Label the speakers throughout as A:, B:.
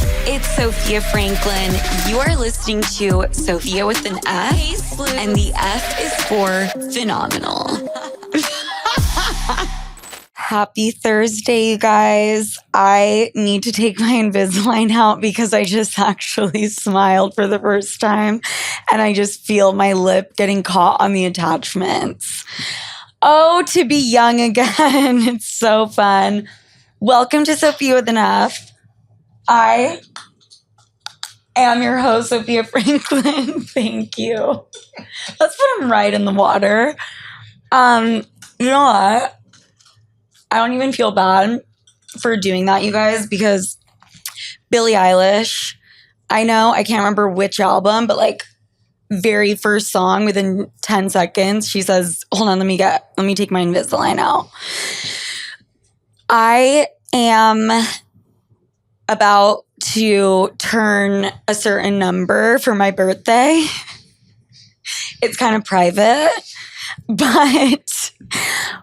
A: It's Sofia Franklyn. You are listening to Sofia with an F, hey, Sloots. And the F is for phenomenal. Happy Thursday, you guys. I need to take my Invisalign out because I just actually smiled for the first time and I just feel my lip getting caught on the attachments. Oh, to be young again. It's so fun. Welcome to Sofia with an F. I am your host, Sofia Franklyn. Thank you. Let's put him right in the water. You know what? I don't even feel bad for doing that, you guys, because Billie Eilish, I know, I can't remember which album, but like very first song within 10 seconds, she says, hold on, let me take my Invisalign out. I am about to turn a certain number for my birthday. It's kind of private, but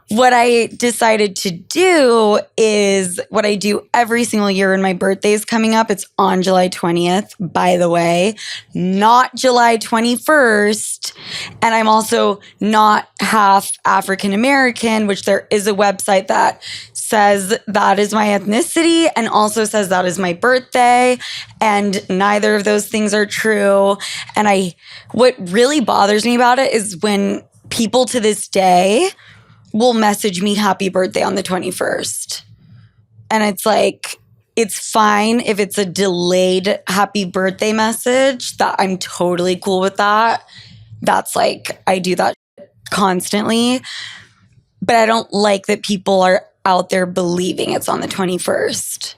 A: what I decided to do is what I do every single year when my birthday is coming up. It's on July 20th, by the way, not July 21st. And I'm also not half African American, which there is a website that says that is my ethnicity and also says that is my birthday. And neither of those things are true. And what really bothers me about it is when people to this day will message me happy birthday on the 21st. And it's like, it's fine if it's a delayed happy birthday message. That I'm totally cool with that. That's like, I do that constantly. But I don't like that people are out there believing it's on the 21st.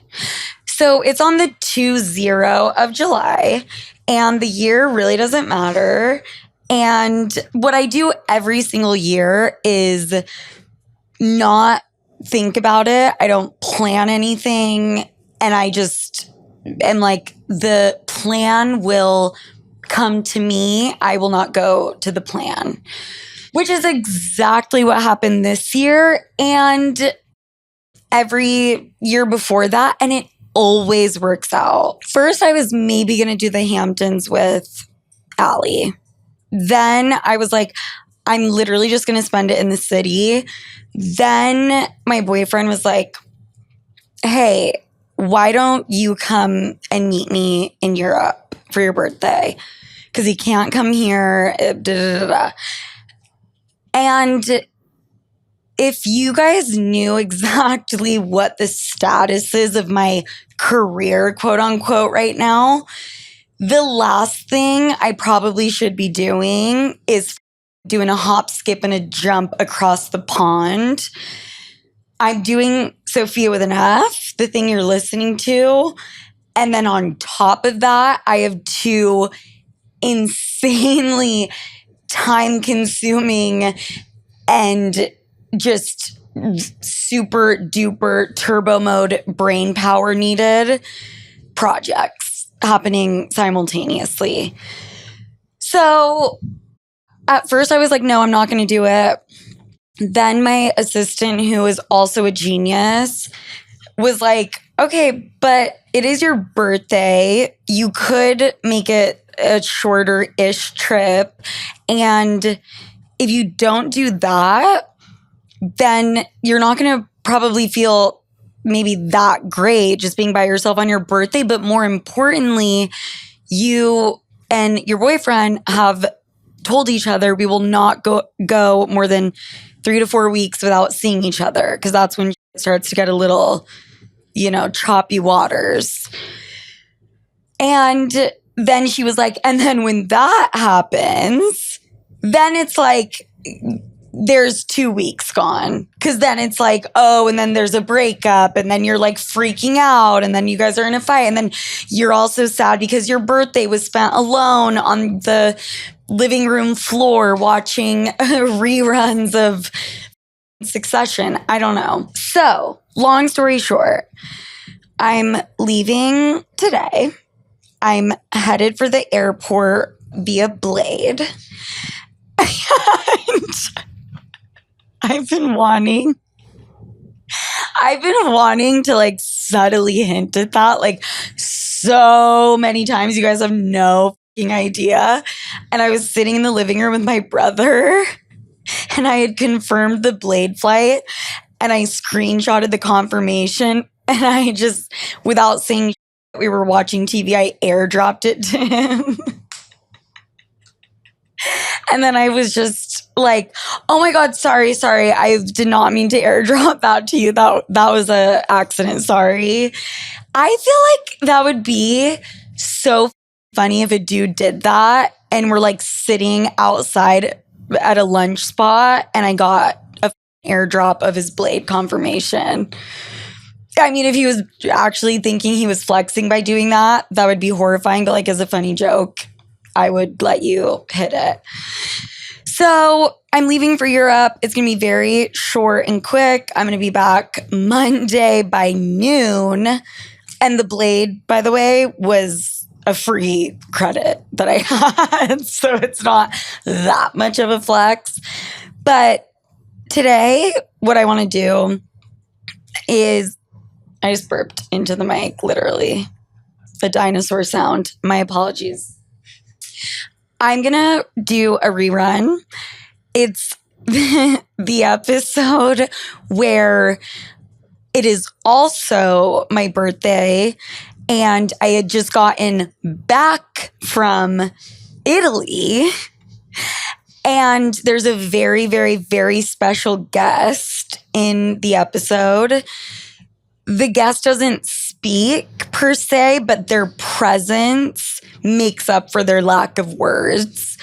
A: So it's on the 20 of July, and the year really doesn't matter. And what I do every single year is not think about it. I don't plan anything. And I just am like, the plan will come to me. I will not go to the plan, which is exactly what happened this year and every year before that. And it always works out. First, I was maybe going to do the Hamptons with Allie. Then I was like, I'm literally just going to spend it in the city. Then my boyfriend was like, hey, why don't you come and meet me in Europe for your birthday? Because he can't come here. And if you guys knew exactly what the status is of my career, quote unquote, right now, the last thing I probably should be doing is doing a hop, skip, and a jump across the pond. I'm doing Sofia with an F, the thing you're listening to. And then on top of that, I have two insanely time-consuming and just super duper turbo mode brain power needed projects happening simultaneously. So at first I was like, no, I'm not going to do it. Then my assistant, who is also a genius, was like, okay, but it is your birthday. You could make it a shorter-ish trip. And if you don't do that, then you're not going to probably feel maybe that great just being by yourself on your birthday. But more importantly, you and your boyfriend have told each other we will not go more than 3 to 4 weeks without seeing each other, because that's when it starts to get a little, choppy waters. And then she was like, and then when that happens, then it's like there's 2 weeks gone, because then it's like, oh, and then there's a breakup, and then you're like freaking out, and then you guys are in a fight, and then you're also sad because your birthday was spent alone on the living room floor watching reruns of Succession. I don't know. So, long story short, I'm leaving today. I'm headed for the airport via Blade. And I've been wanting to like subtly hint at that like so many times. You guys have no fucking idea. And I was sitting in the living room with my brother and I had confirmed the blade flight and I screenshotted the confirmation and I just, without saying we were watching TV, I airdropped it to him. And then I was just like, oh my God, sorry. I did not mean to airdrop that to you. That was an accident. Sorry. I feel like that would be so funny if a dude did that and we're like sitting outside at a lunch spot and I got a airdrop of his blade confirmation. I mean, if he was actually thinking he was flexing by doing that, that would be horrifying. But like as a funny joke, I would let you hit it. So I'm leaving for Europe. It's going to be very short and quick. I'm going to be back Monday by noon. And the blade, by the way, was a free credit that I had. So it's not that much of a flex. But today, what I want to do is, I just burped into the mic, literally. A dinosaur sound. My apologies. I'm going to do a rerun. It's the episode where it is also my birthday and I had just gotten back from Italy and there's a very, very, very special guest in the episode. The guest doesn't speak per se, but their presence makes up for their lack of words.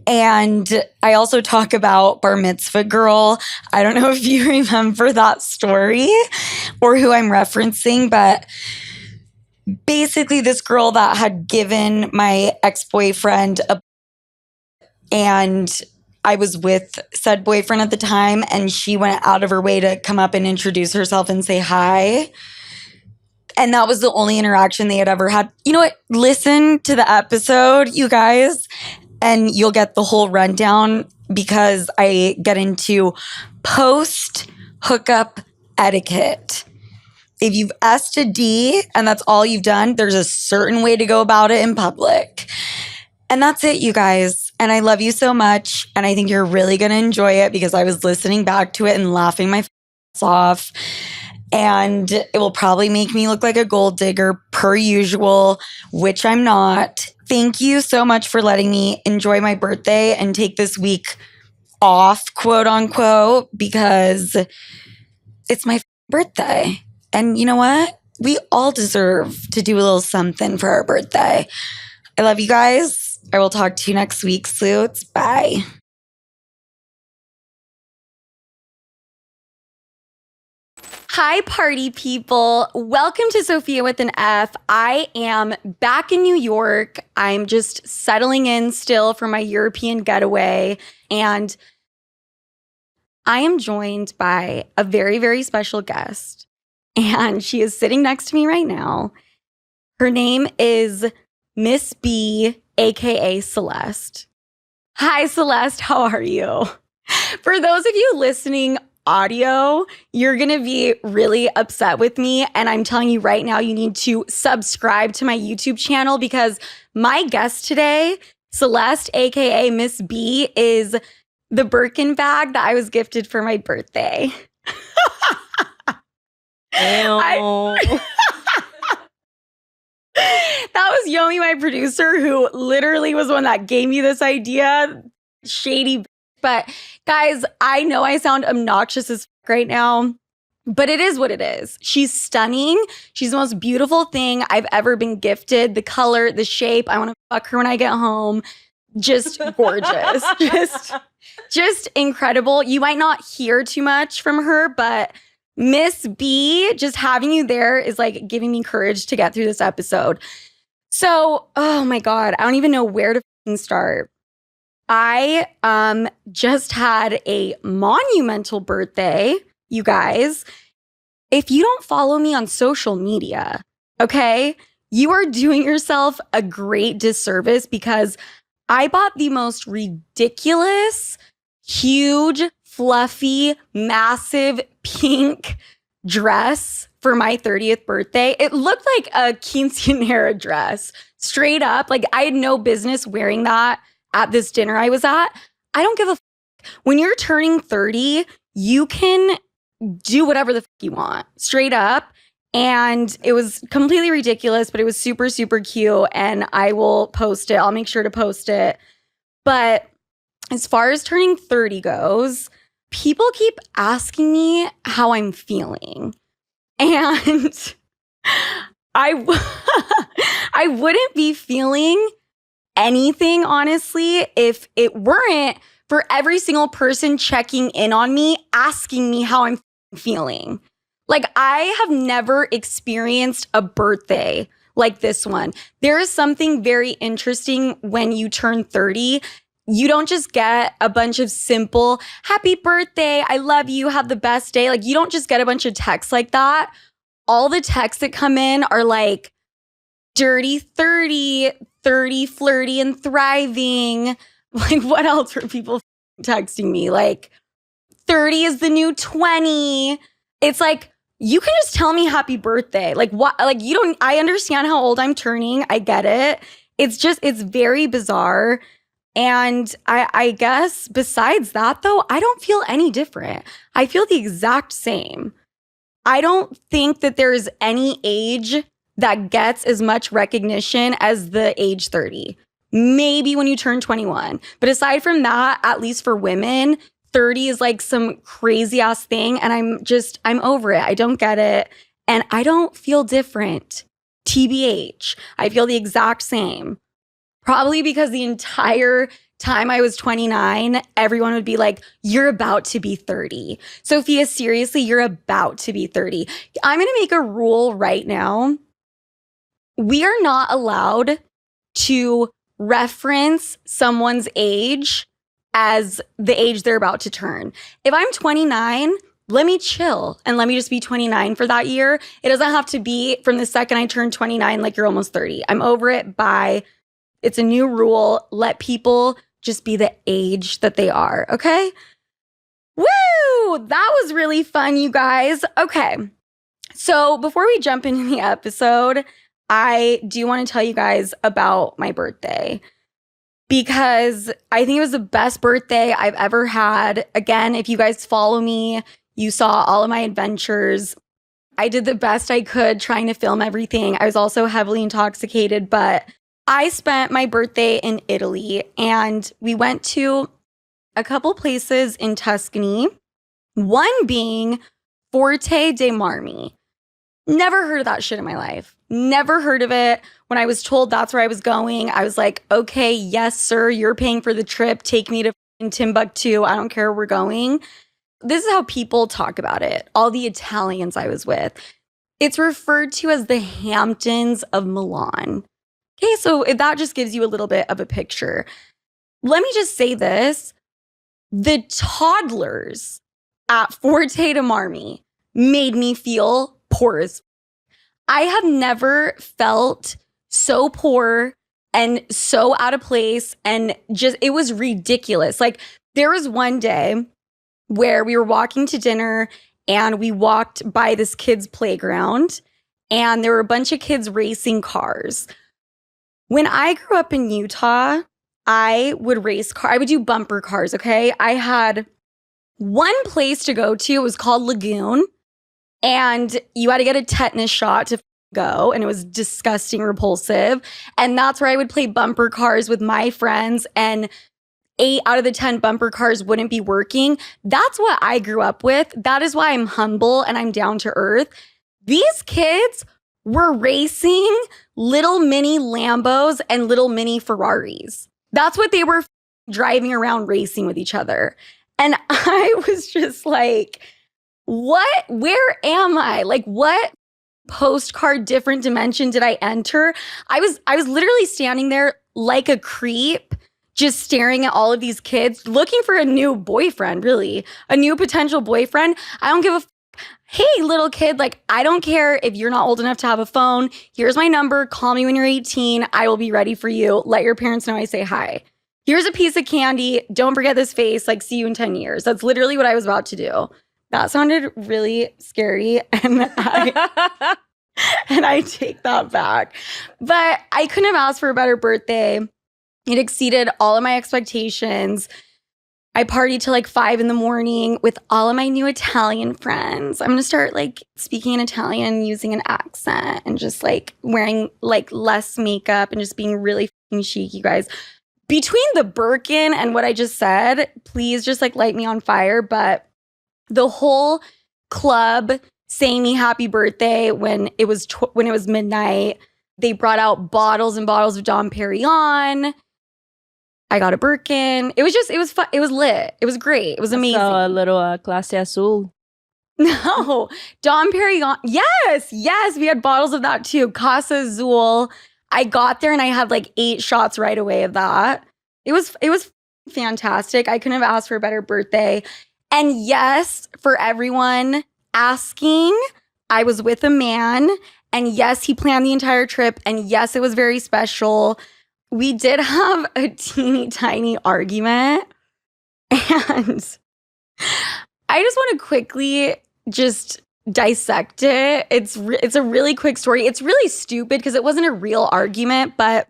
A: And I also talk about Bar Mitzvah Girl. I don't know if you remember that story or who I'm referencing, but basically this girl that had given my ex-boyfriend and I was with said boyfriend at the time, and she went out of her way to come up and introduce herself and say hi. And that was the only interaction they had ever had. You know what? Listen to the episode, you guys, and you'll get the whole rundown because I get into post-hookup etiquette. If you've S to D and that's all you've done, there's a certain way to go about it in public. And that's it, you guys. And I love you so much. And I think you're really going to enjoy it because I was listening back to it and laughing my ass off. And it will probably make me look like a gold digger per usual, which I'm not. Thank you so much for letting me enjoy my birthday and take this week off, quote unquote, because it's my birthday. And you know what? We all deserve to do a little something for our birthday. I love you guys. I will talk to you next week, Sloots. Bye. Hi, party people. Welcome to Sofia with an F. I am back in New York. I'm just settling in still for my European getaway. And I am joined by a very, very special guest. And she is sitting next to me right now. Her name is Miss B, aka Celeste. Hi, Celeste. How are you? For those of you listening audio, you're going to be really upset with me. And I'm telling you right now, you need to subscribe to my YouTube channel because my guest today, Celeste, aka Miss B, is the Birkin bag that I was gifted for my birthday. That was Yomi, my producer, who literally was the one that gave me this idea. Shady. But guys, I know I sound obnoxious as right now, but it is what it is. She's stunning. She's the most beautiful thing I've ever been gifted. The color, the shape. I want to fuck her when I get home. Just gorgeous. just incredible. You might not hear too much from her, but Miss B, just having you there is like giving me courage to get through this episode. So, oh my God, I don't even know where to start. I just had a monumental birthday, you guys. If you don't follow me on social media, okay, you are doing yourself a great disservice because I bought the most ridiculous, huge, fluffy, massive pink dress for my 30th birthday. It looked like a quinceanera dress, straight up. Like I had no business wearing that at this dinner I was at. I don't give a when you're turning 30, you can do whatever the you want, straight up. And it was completely ridiculous, but it was super, super cute. And I will post it. I'll make sure to post it. But as far as turning 30 goes, people keep asking me how I'm feeling. And I wouldn't be feeling anything, honestly, if it weren't for every single person checking in on me, asking me how I'm feeling. Like, I have never experienced a birthday like this one. There is something very interesting when you turn 30. You don't just get a bunch of simple, happy birthday, I love you, have the best day. Like, you don't just get a bunch of texts like that. All the texts that come in are like, dirty 30, 30, flirty and thriving. Like, what else were people texting me? Like, 30 is the new 20. It's like, you can just tell me happy birthday. Like, what? Like, you don't, I understand how old I'm turning. I get it. It's just, it's very bizarre. And I guess besides that, though, I don't feel any different. I feel the exact same. I don't think that there is any age that gets as much recognition as the age 30. Maybe when you turn 21. But aside from that, at least for women, 30 is like some crazy ass thing. And I'm over it. I don't get it. And I don't feel different. TBH. I feel the exact same. Probably because the entire time I was 29, everyone would be like, you're about to be 30. Sophia, seriously, you're about to be 30. I'm going to make a rule right now. We are not allowed to reference someone's age as the age they're about to turn. If I'm 29, let me chill and let me just be 29 for that year. It doesn't have to be from the second I turn 29, like you're almost 30. I'm over it. Bye. It's a new rule. Let people just be the age that they are. Okay. Woo! That was really fun, you guys. Okay. So before we jump into the episode, I do want to tell you guys about my birthday because I think it was the best birthday I've ever had. Again, if you guys follow me, you saw all of my adventures. I did the best I could trying to film everything. I was also heavily intoxicated, but I spent my birthday in Italy and we went to a couple places in Tuscany, one being Forte dei Marmi. Never heard of that shit in my life. Never heard of it. When I was told that's where I was going, I was like, okay, yes, sir, you're paying for the trip. Take me to Timbuktu. I don't care where we're going. This is how people talk about it. All the Italians I was with. It's referred to as the Hamptons of Milan. Okay, so that just gives you a little bit of a picture. Let me just say this. The toddlers at Forte dei Marmi made me feel poor as I have never felt so poor and so out of place and just, it was ridiculous. Like there was one day where we were walking to dinner and we walked by this kid's playground and there were a bunch of kids racing cars. When I grew up in Utah, I would race cars. I would do bumper cars, okay? I had one place to go to. It was called Lagoon. And you had to get a tetanus shot to go. And it was disgusting, repulsive. And that's where I would play bumper cars with my friends. And 8 out of the 10 bumper cars wouldn't be working. That's what I grew up with. That is why I'm humble and I'm down to earth. These kids were racing little mini Lambos and little mini Ferraris. That's what they were driving around racing with each other. And I was just like, what? Where am I? Like, what postcard different dimension did I enter? I was literally standing there like a creep, just staring at all of these kids, looking for a new boyfriend, really, a new potential boyfriend. I don't give a hey, little kid, like, I don't care if you're not old enough to have a phone. Here's my number. Call me when you're 18. I will be ready for you. Let your parents know I say hi. Here's a piece of candy. Don't forget this face. Like, see you in 10 years. That's literally what I was about to do. That sounded really scary. And I take that back. But I couldn't have asked for a better birthday. It exceeded all of my expectations. I partied till like 5 a.m. with all of my new Italian friends. I'm going to start like speaking in Italian, using an accent, and just like wearing like less makeup and just being really fucking chic, you guys. Between the Birkin and what I just said, please just like light me on fire. But the whole club saying me happy birthday when it was midnight, they brought out bottles and bottles of Dom Perignon. I got a Birkin. It was fun. It was lit. It was great. It was amazing.
B: So a little Clase Azul.
A: No, Dom Perignon. Yes. We had bottles of that too. Casa Azul. I got there and I had like 8 shots right away of that. It was fantastic. I couldn't have asked for a better birthday. And yes, for everyone asking, I was with a man. And yes, he planned the entire trip. And yes, it was very special. We did have a teeny tiny argument. And I just want to quickly just dissect it. It's a really quick story. It's really stupid because it wasn't a real argument. But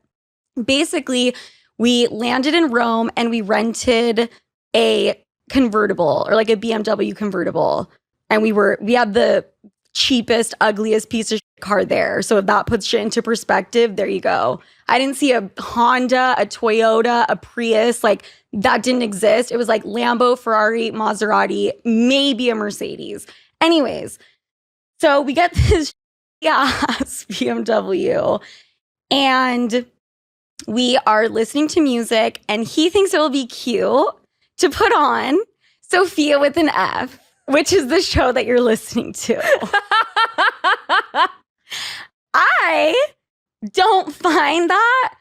A: basically, we landed in Rome and we rented a convertible, or like a BMW convertible. And we had the cheapest, ugliest piece of car there. So if that puts shit into perspective, there you go. I didn't see a Honda, a Toyota, a Prius. Like, that didn't exist. It was like Lambo, Ferrari, Maserati, maybe a Mercedes. Anyways, so we get this ass BMW and we are listening to music, and he thinks it will be cute to put on Sofia with an F, which is the show that you're listening to. I don't find that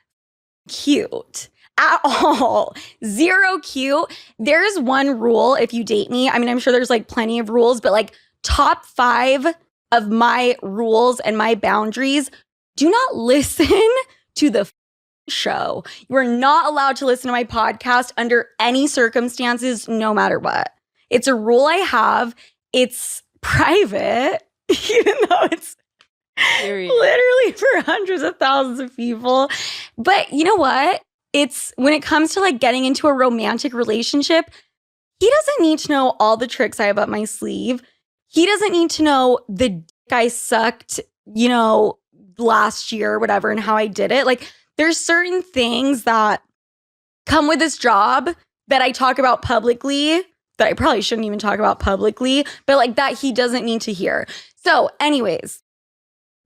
A: cute at all. Zero cute. There's one rule if you date me. I mean, I'm sure there's like plenty of rules, but like top 5 of my rules and my boundaries: do not listen to the show. You are not allowed to listen to my podcast under any circumstances, no matter what. It's a rule I have. It's private, even though it's literally for hundreds of thousands of people. But you know what? It's when it comes to like getting into a romantic relationship, he doesn't need to know all the tricks I have up my sleeve. He doesn't need to know the dick I sucked, last year or whatever, and how I did it. Like, there's certain things that come with this job that I talk about publicly that I probably shouldn't even talk about publicly, but like that he doesn't need to hear. So anyways,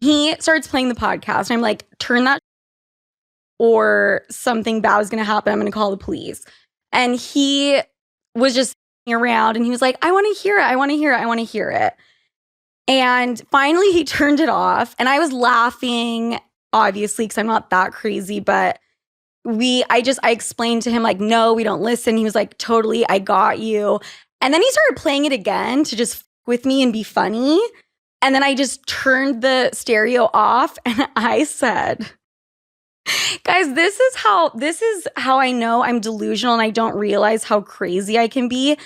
A: he starts playing the podcast and I'm like, turn that or something bad is going to happen. I'm going to call the police. And he was just sitting around and he was like, I want to hear it. I want to hear it. I want to hear it. And finally he turned it off and I was laughing, obviously, because I'm not that crazy, but I explained to him like, no, we don't listen. He was like, totally, I got you. And then he started playing it again to just f with me and be funny. And then I just turned the stereo off and I said, guys, this is how I know I'm delusional and I don't realize how crazy I can be.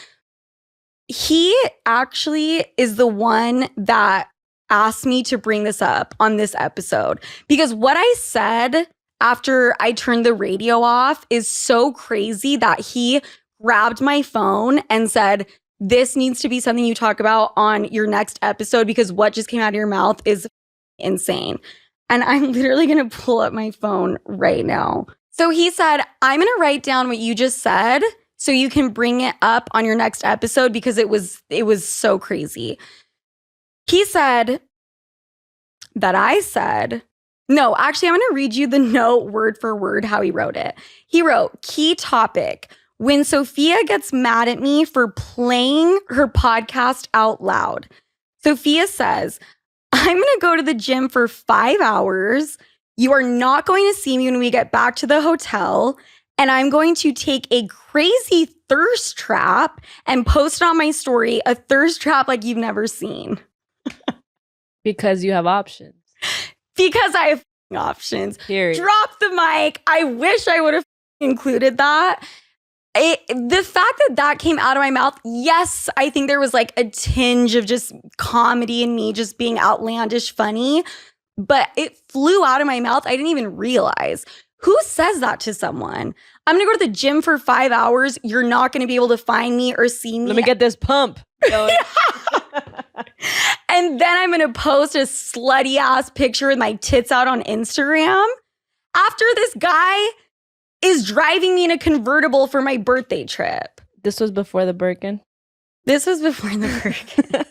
A: He actually is the one that asked me to bring this up on this episode, because what I said after I turned the radio off is so crazy that he grabbed my phone and said, this needs to be something you talk about on your next episode because what just came out of your mouth is insane. And I'm literally going to pull up my phone right now. So he said, I'm going to write down what you just said so you can bring it up on your next episode because it was so crazy. He said that I said, no, actually, I'm going to read you the note word for word how he wrote it. He wrote, key topic: when Sofia gets mad at me for playing her podcast out loud. Sofia says, I'm going to go to the gym for 5 hours. You are not going to see me when we get back to the hotel. And I'm going to take a crazy thirst trap and post it on my story, a thirst trap like you've never seen.
B: Because you have options.
A: Because I have options.
B: Period.
A: Drop the mic. I wish I would have included that. the fact that came out of my mouth, yes, I think there was like a tinge of just comedy in me just being outlandish funny, but it flew out of my mouth. I didn't even realize. Who says that to someone? I'm going to go to the gym for 5 hours. You're not going to be able to find me or see me.
B: Let me get this pump.
A: And then I'm going to post a slutty ass picture with my tits out on Instagram after this guy is driving me in a convertible for my birthday trip.
B: This was before the Birkin.
A: This was before the Birkin.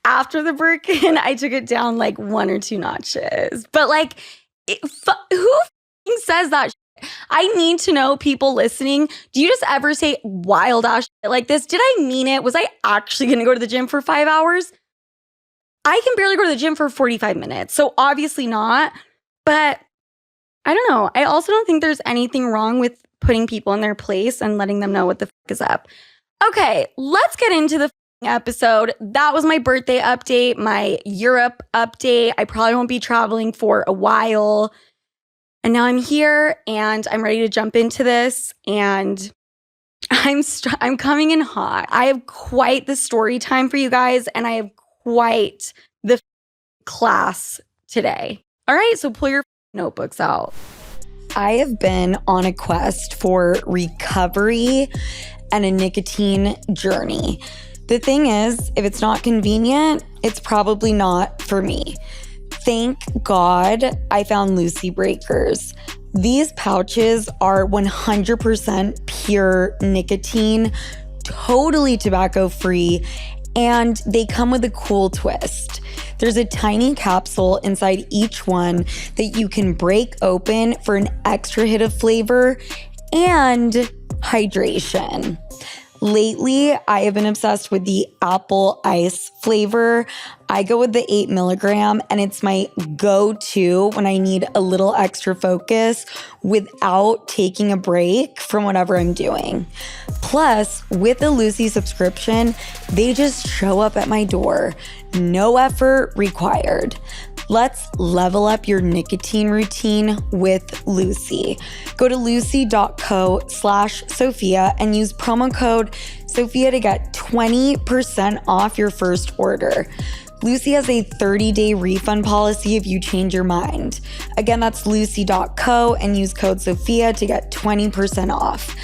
A: After the Birkin, I took it down like 1 or 2 notches. But like, who says that shit? I need to know, people listening, do you just ever say wild ass shit like this? Did I mean it? Was I actually going to go to the gym for 5 hours? I can barely go to the gym for 45 minutes. So obviously not. But I don't know. I also don't think there's anything wrong with putting people in their place and letting them know what the fuck is up. Okay, let's get into the episode. That was my birthday update, my Europe update. I probably won't be traveling for a while. And now I'm here and I'm ready to jump into this. And I'm coming in hot. I have quite the story time for you guys, and I have quite the class today. All right, so pull your notebooks out. I have been on a quest for recovery and a nicotine journey. The thing is, if it's not convenient, it's probably not for me. Thank God I found Lucy Breakers. These pouches are 100% pure nicotine, totally tobacco-free, and they come with a cool twist. There's a tiny capsule inside each one that you can break open for an extra hit of flavor and hydration. Lately, I have been obsessed with the apple ice flavor. I go with the 8 milligram, and it's my go-to when I need a little extra focus without taking a break from whatever I'm doing. Plus, with the Lucy subscription, they just show up at my door. No effort required. Let's level up your nicotine routine with Lucy. Go to lucy.co/Sofia and use promo code Sofia to get 20% off your first order. Lucy has a 30-day refund policy if you change your mind. Again, that's lucy.co and use code Sofia to get 20% off.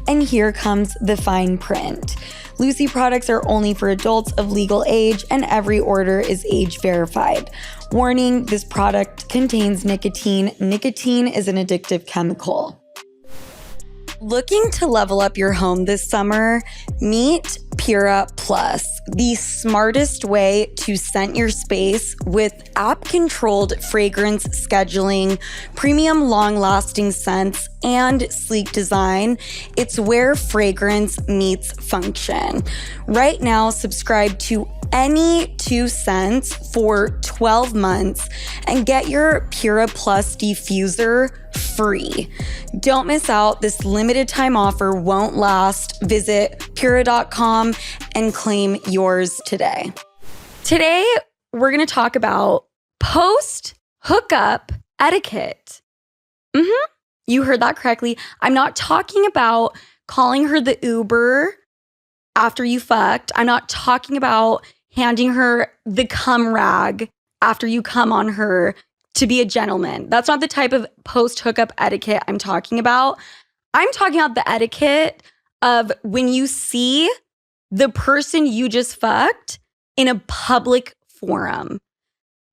A: And here comes the fine print. Lucy products are only for adults of legal age, and every order is age verified. Warning, this product contains nicotine. Nicotine is an addictive chemical. Looking to level up your home this summer? Meet Pura Plus, the smartest way to scent your space with app-controlled fragrance scheduling, premium long-lasting scents, and sleek design. It's where fragrance meets function. Right now, subscribe to any 2 scents for 12 months and get your Pura Plus diffuser free. Don't miss out. This limited time offer won't last. Visit Pura.com and claim yours today. Today, we're going to talk about post-hookup etiquette. You heard that correctly. I'm not talking about calling her the Uber after you fucked. I'm not talking about handing her the cum rag after you come on her to be a gentleman. That's not the type of post-hookup etiquette I'm talking about. I'm talking about the etiquette of when you see the person you just fucked in a public forum.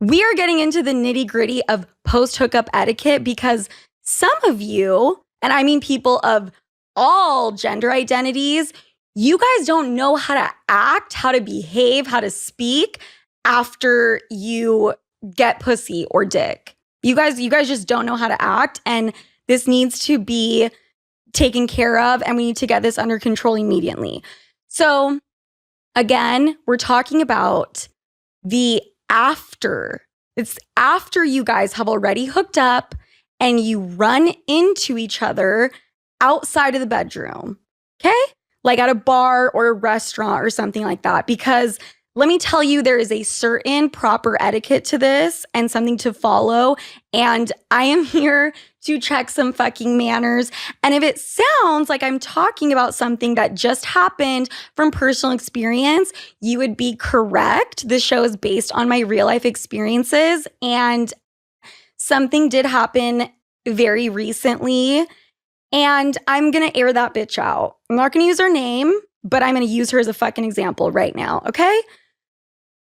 A: We are getting into the nitty-gritty of post-hookup etiquette because some of you, and I mean people of all gender identities, you guys don't know how to act, how to behave, how to speak after you get pussy or dick. You guys just don't know how to act, and this needs to be taken care of, and we need to get this under control immediately. So again, we're talking about the after. It's after you guys have already hooked up and you run into each other outside of the bedroom, okay? Like at a bar or a restaurant or something like that, because let me tell you, there is a certain proper etiquette to this and something to follow. And I am here to check some fucking manners. And if it sounds like I'm talking about something that just happened from personal experience, you would be correct. This show is based on my real life experiences. And something did happen very recently. And I'm going to air that bitch out. I'm not going to use her name, but I'm going to use her as a fucking example right now. Okay?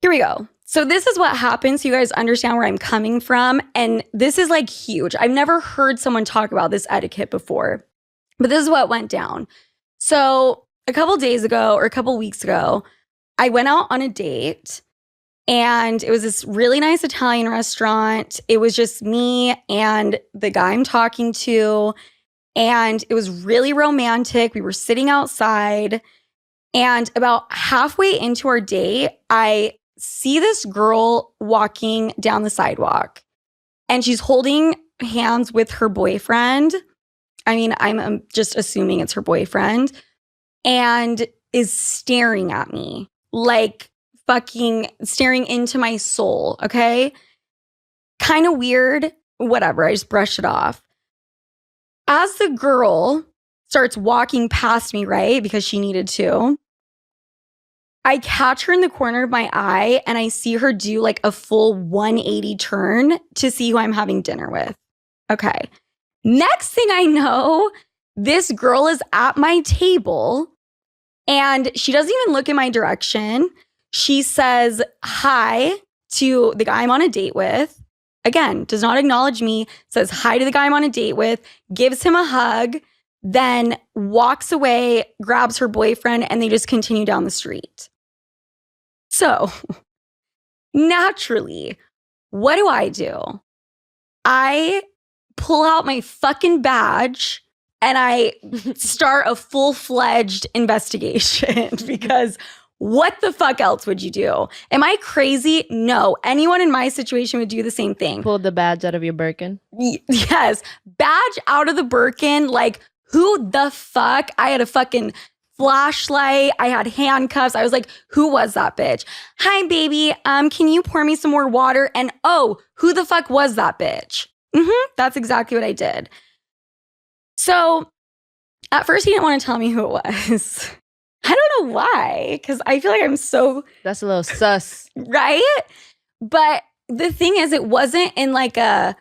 A: Here we go. So this is what happens so you guys understand where I'm coming from. And this is like huge. I've never heard someone talk about this etiquette before, but this is what went down. So a couple days ago or a couple weeks ago, I went out on a date and it was this really nice Italian restaurant. It was just me and the guy I'm talking to. And it was really romantic. We were sitting outside. And about halfway into our date, I see this girl walking down the sidewalk. And she's holding hands with her boyfriend. I mean, I'm just assuming it's her boyfriend. And is staring at me. Like fucking staring into my soul, okay? Kind of weird. Whatever, I just brushed it off. As the girl starts walking past me, right? Because she needed to. I catch her in the corner of my eye and I see her do like a full 180 turn to see who I'm having dinner with. Okay. Next thing I know, this girl is at my table and she doesn't even look in my direction. She says hi to the guy I'm on a date with. Again, does not acknowledge me, says hi to the guy I'm on a date with, gives him a hug, then walks away, grabs her boyfriend, and they just continue down the street. So, naturally, what do? I pull out my fucking badge and I start a full-fledged investigation because what the fuck else would you do? Am I crazy? No. Anyone in my situation would do the same thing.
B: Pull the badge out of your Birkin.
A: Yes. Badge out of the Birkin. Like, who the fuck? I had a fucking flashlight. I had handcuffs. I was like, who was that bitch? Hi, baby. Can you pour me some more water? And oh, who the fuck was that bitch? That's exactly what I did. So at first he didn't want to tell me who it was. I don't know why, because I feel like I'm so...
B: That's a little sus.
A: Right? But the thing is, it wasn't in like a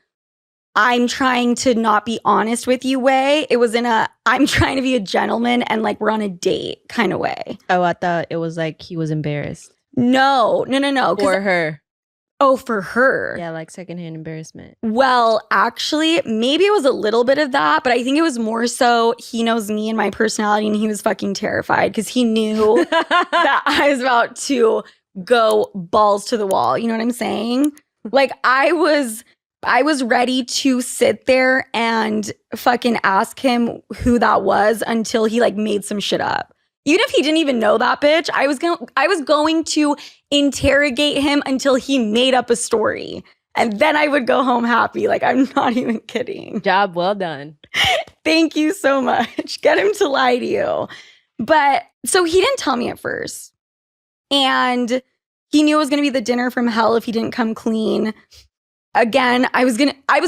A: I'm trying to not be honest with you way. It was in a I'm trying to be a gentleman and like we're on a date kind of way.
B: Oh, I thought it was like he was embarrassed.
A: No.
B: For her.
A: Oh, for her.
B: Yeah, like secondhand embarrassment.
A: Well, actually, maybe it was a little bit of that, but I think it was more so he knows me and my personality and he was fucking terrified because he knew that I was about to go balls to the wall. You know what I'm saying? Like I was ready to sit there and fucking ask him who that was until he like made some shit up. Even if he didn't even know that bitch, I was going to interrogate him until he made up a story. And then I would go home happy. Like, I'm not even kidding.
B: Job well done.
A: Thank you so much. Get him to lie to you. But so he didn't tell me at first. And he knew it was going to be the dinner from hell if he didn't come clean. Again, I was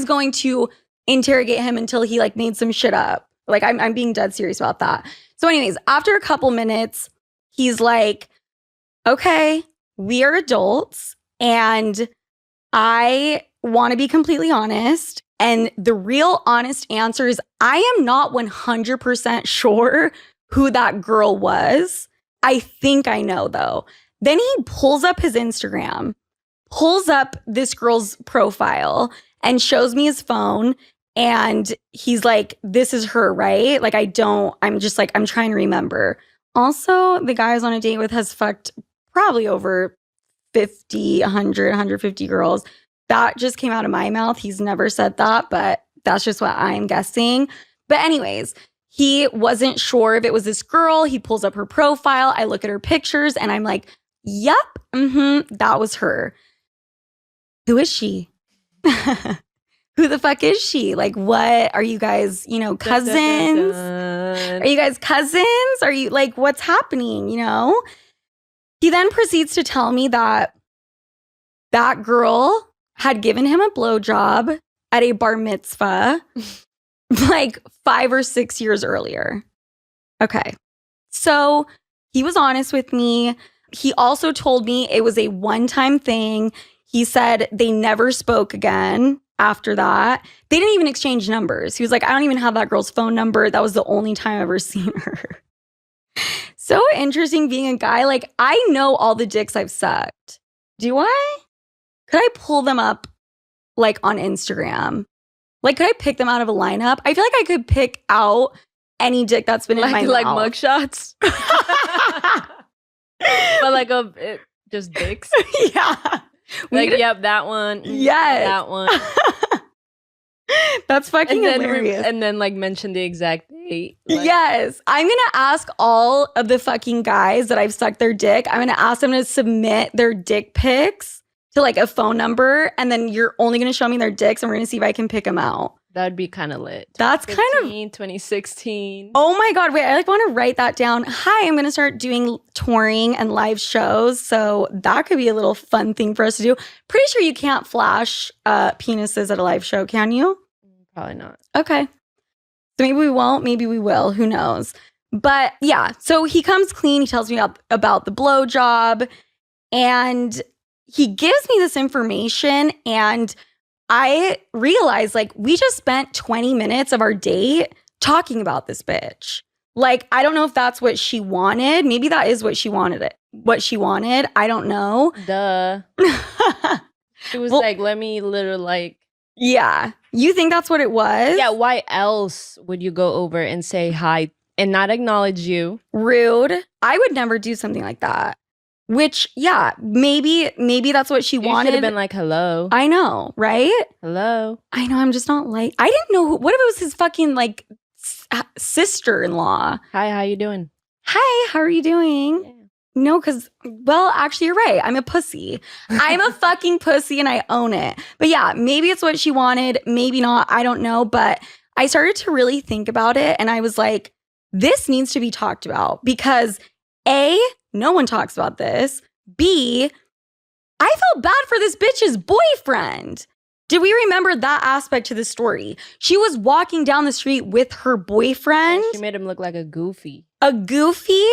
A: going to interrogate him until he like made some shit up. Like I'm being dead serious about that. So anyways, after a couple minutes, he's like, okay, we are adults and I want to be completely honest. And the real honest answer is I am not 100% sure who that girl was. I think I know though. Then he pulls up his Instagram, pulls up this girl's profile and shows me his phone. And he's like, this is her, right? Like, I'm trying to remember. Also, the guy I was on a date with has fucked probably over 50, 100, 150 girls. That just came out of my mouth. He's never said that, but that's just what I'm guessing. But anyways, he wasn't sure if it was this girl. He pulls up her profile. I look at her pictures and I'm like, yep, that was her. Who is she? Who the fuck is she? Like, what? Are you guys, cousins?
B: Dun, dun, dun.
A: Are you guys cousins? Are you like, what's happening, He then proceeds to tell me that that girl had given him a blowjob at a bar mitzvah like 5 or 6 years earlier. Okay. So he was honest with me. He also told me it was a one-time thing. He said they never spoke again after that. They didn't even exchange numbers. He was like, I don't even have that girl's phone number. That was the only time I've ever seen her. So interesting being a guy. Like, I know all the dicks I've sucked. Do I? Could I pull them up like on Instagram? Like, could I pick them out of a lineup? I feel like I could pick out any dick that's been in my mouth.
B: Like mugshots? But like just dicks?
A: Yeah.
B: Like, yep, that one.
A: Yes.
B: That one.
A: That's fucking hilarious.
B: And then like mention the exact date. Like,
A: yes. I'm going to ask all of the fucking guys that I've sucked their dick. I'm going to ask them to submit their dick pics to like a phone number. And then you're only going to show me their dicks and we're going to see if I can pick them out.
B: That would be kind of lit.
A: That's kind of
B: 2016.
A: Oh my God. Wait, I like want to write that down. Hi, I'm going to start doing touring and live shows. So that could be a little fun thing for us to do. Pretty sure you can't flash penises at a live show, can you?
B: Probably not.
A: Okay. So maybe we won't, maybe we will. Who knows? But yeah, so he comes clean. He tells me about the blowjob and he gives me this information and I realized, like, we just spent 20 minutes of our date talking about this bitch. Like, I don't know if that's what she wanted. Maybe that is what she wanted. I don't know.
B: Duh. She was like, let me literally like.
A: Yeah. You think that's what it was?
B: Yeah. Why else would you go over and say hi and not acknowledge you?
A: Rude. I would never do something like that. Which, yeah, maybe that's what she wanted.
B: Should have been like, hello.
A: I know, right?
B: Hello.
A: I know, I'm just not like, I didn't know, what if it was his fucking like sister-in-law?
B: Hi, how you doing?
A: Hi, how are you doing? Yeah. No, because, well, actually, you're right. I'm a pussy. I'm a fucking pussy and I own it. But yeah, maybe it's what she wanted. Maybe not. I don't know. But I started to really think about it and I was like, this needs to be talked about because A, no one talks about this. B, I felt bad for this bitch's boyfriend. Did we remember that aspect to the story? She was walking down the street with her boyfriend.
B: She made him look like a goofy.
A: A goofy?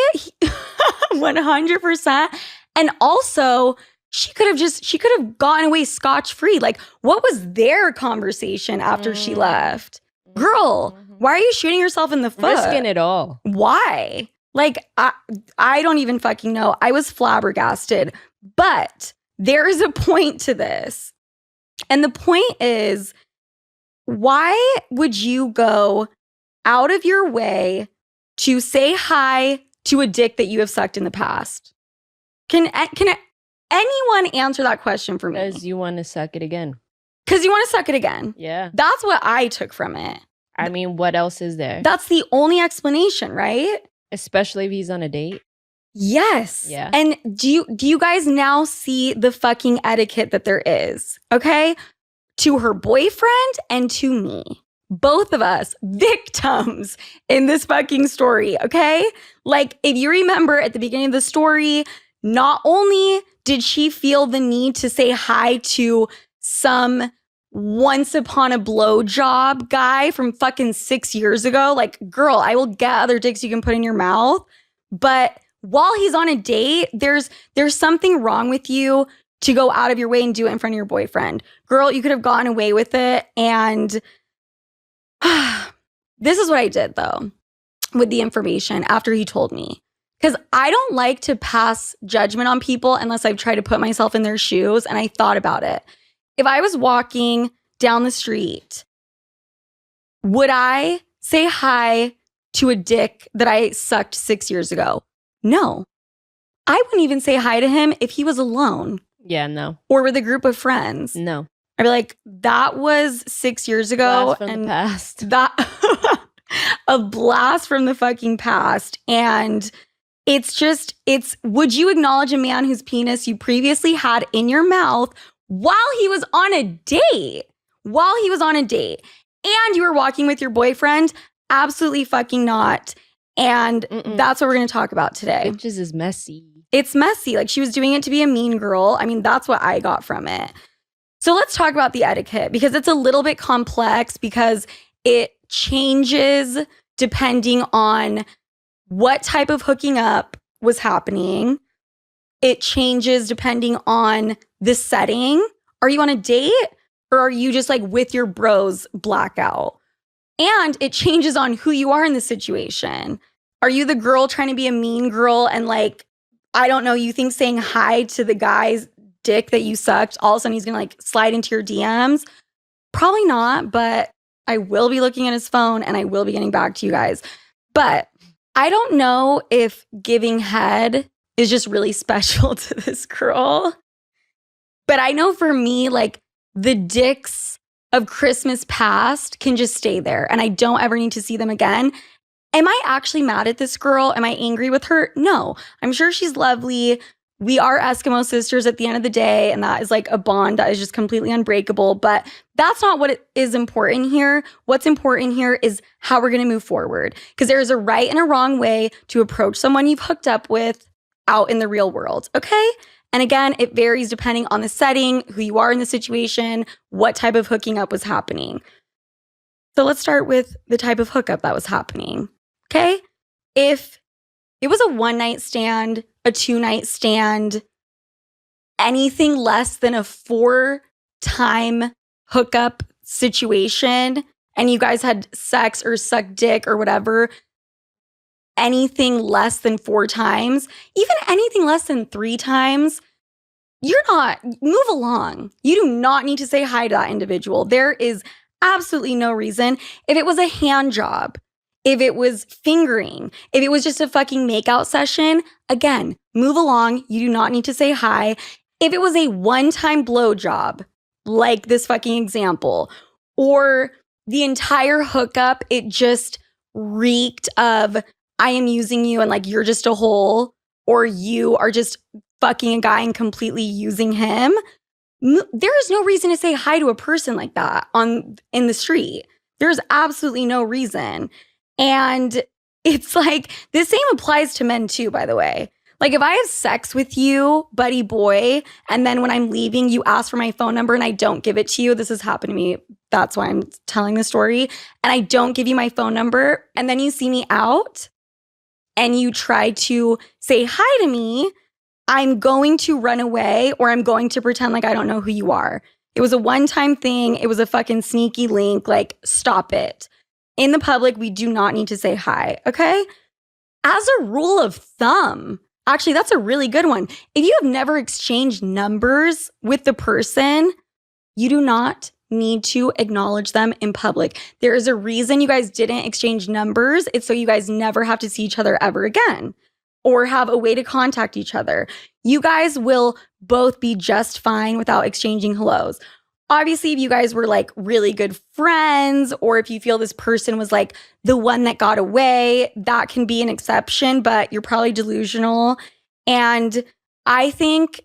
A: 100%. And also, she could have gotten away scotch-free. Like, what was their conversation after she left? Girl, why are you shooting yourself in the foot?
B: Risking it all.
A: Why? Like, I don't even fucking know. I was flabbergasted. But there is a point to this. And the point is, why would you go out of your way to say hi to a dick that you have sucked in the past? Can anyone answer that question for me?
B: Because you want to suck it again.
A: Because you want to suck it again.
B: Yeah.
A: That's what I took from it.
B: I mean, what else is there?
A: That's the only explanation, right?
B: Especially if he's on a date.
A: Yes.
B: Yeah.
A: And do you guys now see the fucking etiquette that there is? Okay? To her boyfriend and to me. Both of us victims in this fucking story, okay? Like, if you remember at the beginning of the story, not only did she feel the need to say hi to some once upon a blowjob guy from fucking 6 years ago, like, girl, I will get other dicks you can put in your mouth. But while he's on a date, there's something wrong with you to go out of your way and do it in front of your boyfriend. Girl, you could have gotten away with it. And this is what I did, though, with the information after he told me. Because I don't like to pass judgment on people unless I've tried to put myself in their shoes. And I thought about it. If I was walking down the street, would I say hi to a dick that I sucked 6 years ago? No. I wouldn't even say hi to him if he was alone.
B: Yeah, no.
A: Or with a group of friends.
B: No.
A: I'd be like, that was 6 years ago.
B: Blast from the past.
A: That a blast from the fucking past. And it's would you acknowledge a man whose penis you previously had in your mouth while he was on a date? While he was on a date. And you were walking with your boyfriend? Absolutely fucking not. And that's what we're going to talk about today.
B: Bitches is messy.
A: It's messy. Like, she was doing it to be a mean girl. I mean, that's what I got from it. So let's talk about the etiquette, because it's a little bit complex, because it changes depending on what type of hooking up was happening. It changes depending on the setting. Are you on a date, or are you just like with your bros blackout? And it changes on who you are in the situation. Are you the girl trying to be a mean girl and like, I don't know, you think saying hi to the guy's dick that you sucked, all of a sudden he's gonna like slide into your DMs? Probably not, but I will be looking at his phone and I will be getting back to you guys. But I don't know if giving head is just really special to this girl. But I know for me, like, the dicks of Christmas past can just stay there and I don't ever need to see them again. Am I actually mad at this girl? Am I angry with her? No. I'm sure she's lovely. We are Eskimo sisters at the end of the day, and that is like a bond that is just completely unbreakable. But that's not what is important here. What's important here is how we're going to move forward, because there is a right and a wrong way to approach someone you've hooked up with out in the real world, okay? And again, it varies depending on the setting, who you are in the situation, what type of hooking up was happening. So let's start with the type of hookup that was happening, okay? If it was a one-night stand, a two-night stand, anything less than a 4-time hookup situation, and you guys had sex or sucked dick or whatever, anything less than 4 times, even anything less than 3 times, move along. You do not need to say hi to that individual. There is absolutely no reason. If it was a hand job, if it was fingering, if it was just a fucking makeout session, again, move along. You do not need to say hi. If it was a one-time blowjob, like this fucking example, or the entire hookup, it just reeked of, I am using you and like you're just a hole, or you are just fucking a guy and completely using him, there is no reason to say hi to a person like that in the street. There's absolutely no reason. And it's like, the same applies to men too, by the way. Like, if I have sex with you, buddy boy, and then when I'm leaving, you ask for my phone number and I don't give it to you. This has happened to me. That's why I'm telling the story. And I don't give you my phone number. And then you see me out and you try to say hi to me, I'm going to run away, or I'm going to pretend like I don't know who you are. It was a one-time thing. It was a fucking sneaky link. Like, stop it. In the public, we do not need to say hi, okay? As a rule of thumb, actually, that's a really good one. If you have never exchanged numbers with the person, you do not need to acknowledge them in public. There is a reason you guys didn't exchange numbers. It's so you guys never have to see each other ever again, or have a way to contact each other. You guys will both be just fine without exchanging hellos. Obviously, if you guys were like really good friends, or if you feel this person was like the one that got away, that can be an exception, but you're probably delusional. And I think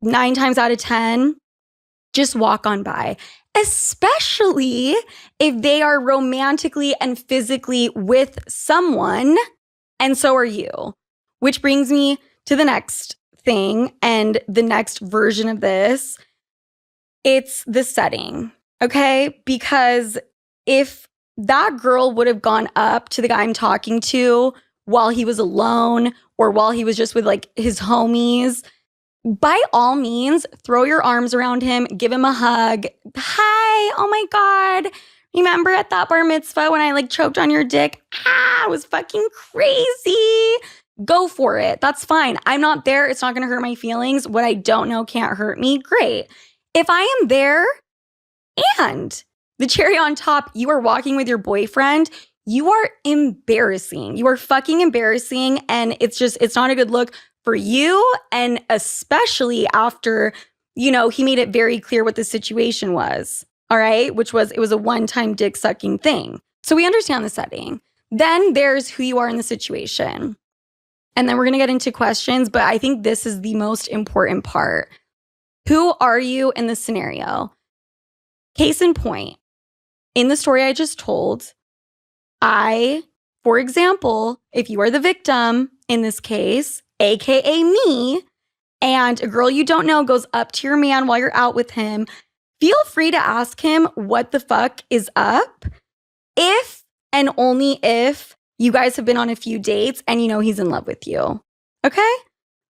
A: 9 times out of 10, just walk on by, especially if they are romantically and physically with someone, and so are you. Which brings me to the next thing and the next version of this. It's the setting, okay? Because if that girl would have gone up to the guy I'm talking to while he was alone, or while he was just with like his homies, by all means, throw your arms around him, give him a hug. Hi, oh my God. Remember at that bar mitzvah when I like choked on your dick? It was fucking crazy. Go for it. That's fine. I'm not there. It's not going to hurt my feelings. What I don't know can't hurt me. Great. If I am there and the cherry on top, you are walking with your boyfriend, you are embarrassing. You are fucking embarrassing. And it's not a good look for you. And especially after, he made it very clear what the situation was. All right. It was a one-time dick sucking thing. So we understand the setting. Then there's who you are in the situation. And then we're going to get into questions, but I think this is the most important part. Who are you in this scenario? Case in point, in the story I just told, I for example, if you are the victim in this case, AKA me, and a girl you don't know goes up to your man while you're out with him, feel free to ask him what the fuck is up if and only if you guys have been on a few dates and you know he's in love with you. Okay?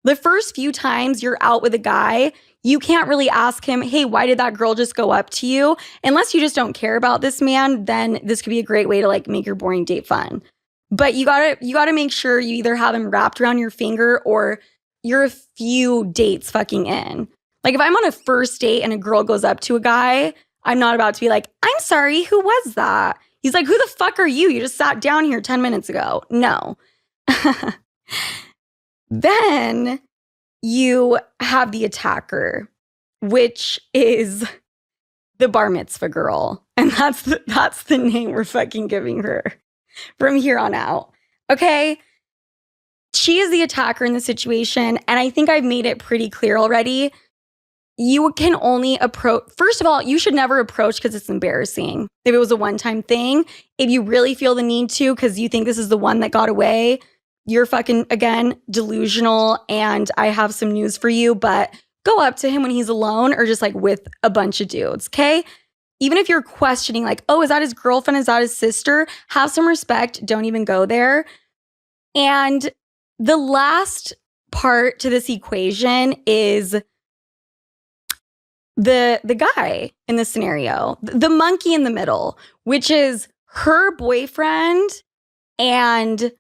A: The first few times you're out with a guy, you can't really ask him, hey, why did that girl just go up to you? Unless you just don't care about this man, then this could be a great way to like make your boring date fun. But you gotta make sure you either have him wrapped around your finger or you're a few dates fucking in. Like if I'm on a first date and a girl goes up to a guy, I'm not about to be like, I'm sorry, who was that? He's like, who the fuck are you? You just sat down here 10 minutes ago. No. Then you have the attacker, which is the bar mitzvah girl. And that's the name we're fucking giving her from here on out. Okay? She is the attacker in the situation. And I think I've made it pretty clear already. You can only approach, first of all, you should never approach because it's embarrassing. If it was a one-time thing, if you really feel the need to because you think this is the one that got away, you're fucking, again, delusional. And I have some news for you, but go up to him when he's alone or just like with a bunch of dudes, okay? Even if you're questioning like, oh, is that his girlfriend? Is that his sister? Have some respect. Don't even go there. And the last part to this equation is the guy in this scenario, the monkey in the middle, which is her boyfriend and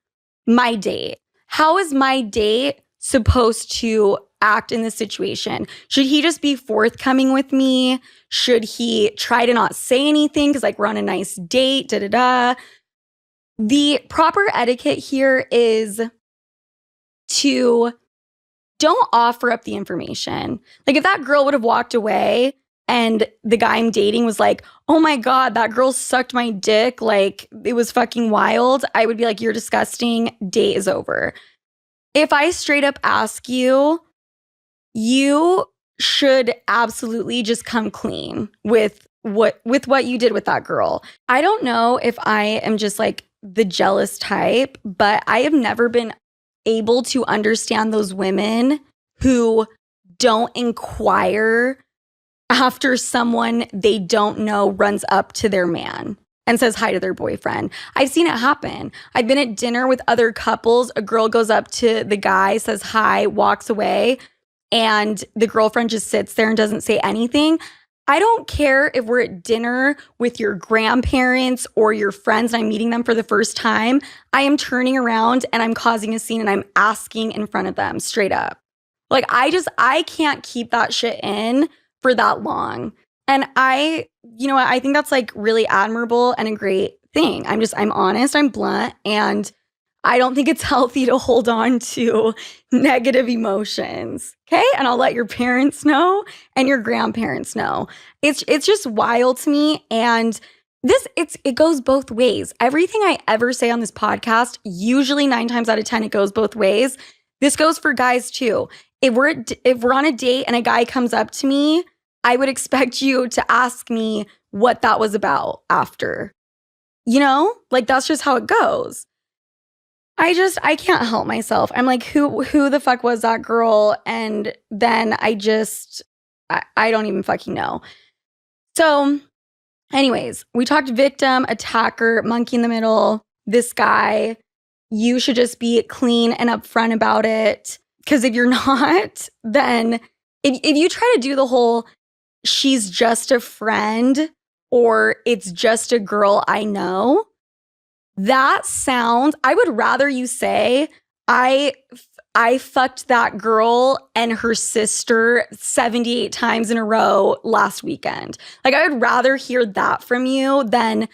A: my date. How is my date supposed to act in this situation? Should he just be forthcoming with me? Should he try to not say anything because like we're on a nice date, da-da-da? The proper etiquette here is to don't offer up the information. Like if that girl would have walked away and the guy I'm dating was like, oh my God, that girl sucked my dick, like it was fucking wild, I would be like, you're disgusting, date is over. If I straight up ask you, you should absolutely just come clean with what you did with that girl. I don't know if I am just like the jealous type, but I have never been able to understand those women who don't inquire after someone they don't know runs up to their man and says hi to their boyfriend. I've seen it happen. I've been at dinner with other couples. A girl goes up to the guy, says hi, walks away, and the girlfriend just sits there and doesn't say anything. I don't care if we're at dinner with your grandparents or your friends and I'm meeting them for the first time. I am turning around and I'm causing a scene and I'm asking in front of them straight up. Like I can't keep that shit in for that long. And I think that's like really admirable and a great thing. I'm honest, I'm blunt, and I don't think it's healthy to hold on to negative emotions. Okay? And I'll let your parents know and your grandparents know. It's just wild to me. And it goes both ways. Everything I ever say on this podcast, usually 9 times out of 10, it goes both ways. This goes for guys too. If we're on a date and a guy comes up to me, I would expect you to ask me what that was about after. You know? Like that's just how it goes. I can't help myself. I'm like, who the fuck was that girl? And then I don't even fucking know. So anyways, we talked victim, attacker, monkey in the middle, this guy. You should just be clean and upfront about it. Because if you're not, then if you try to do the whole, she's just a friend or it's just a girl I know, that sounds, I would rather you say, I fucked that girl and her sister 78 times in a row last weekend. Like, I would rather hear that from you than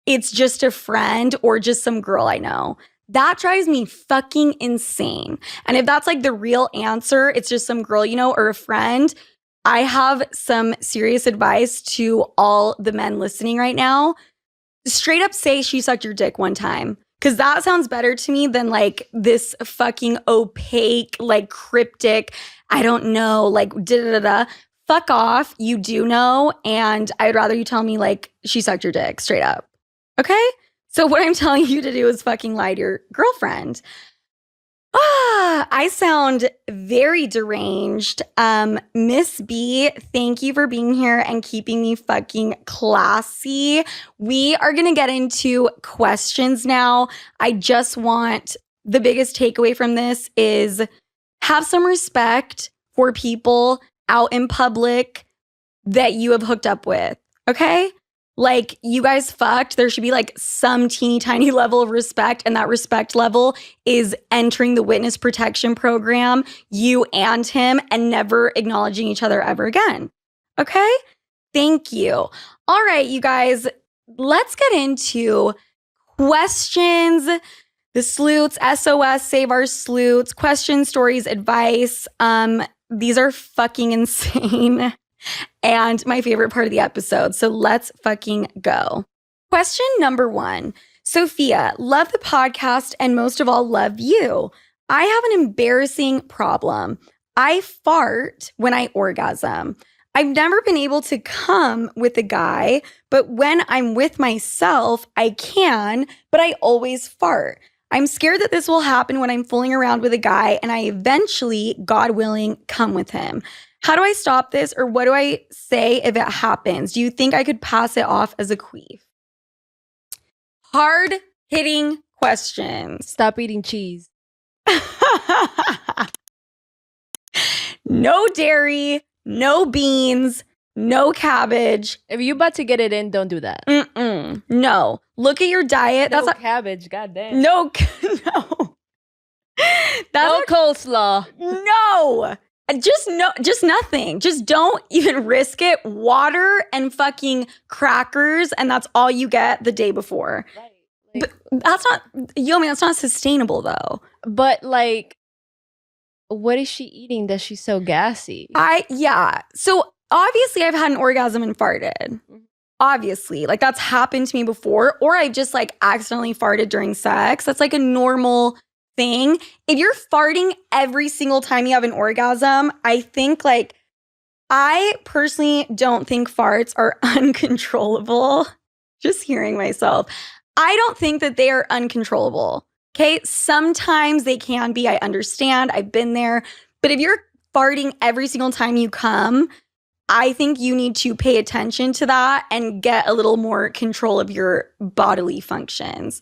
A: it's just a friend or just some girl I know. That drives me fucking insane. And if that's like the real answer, it's just some girl you know or a friend, I have some serious advice to all the men listening right now. Straight up say she sucked your dick one time. Because that sounds better to me than like this fucking opaque, like cryptic, I don't know, like da-da-da-da. Fuck off. You do know. And I'd rather you tell me like she sucked your dick straight up. Okay? So what I'm telling you to do is fucking lie to your girlfriend. I sound very deranged. Miss B, thank you for being here and keeping me fucking classy. We are going to get into questions now. I just want the biggest takeaway from this is have some respect for people out in public that you have hooked up with. Okay? Like, you guys fucked. There should be like some teeny tiny level of respect. And that respect level is entering the witness protection program, you and him, and never acknowledging each other ever again. Okay? Thank you. All right, you guys, let's get into questions. The Sloots, SOS, Save Our Sloots, questions, stories, advice. These are fucking insane. And my favorite part of the episode. So let's fucking go. Question number 1. Sofia, love the podcast and most of all, love you. I have an embarrassing problem. I fart when I orgasm. I've never been able to come with a guy, but when I'm with myself, I can, but I always fart. I'm scared that this will happen when I'm fooling around with a guy and I eventually, God willing, come with him. How do I stop this, or what do I say if it happens? Do you think I could pass it off as a queef? Hard-hitting questions.
B: Stop eating cheese.
A: No dairy, no beans, no cabbage.
B: If you're about to get it in, don't do that.
A: No. Look at your diet.
B: No cabbage, goddamn.
A: No.
B: No coleslaw.
A: No. Just nothing. Just don't even risk it. Water and fucking crackers, and that's all you get the day before.
B: Right. Like,
A: but that's not, Yomi, that's not sustainable though.
B: But like, what is she eating that she's so gassy?
A: So obviously I've had an orgasm and farted. Obviously, like that's happened to me before, or I just like accidentally farted during sex. That's like a normal thing. If you're farting every single time you have an orgasm, I think like, I personally don't think farts are uncontrollable. Just hearing myself. I don't think that they are uncontrollable. Okay. Sometimes they can be. I understand. I've been there. But if you're farting every single time you come, I think you need to pay attention to that and get a little more control of your bodily functions.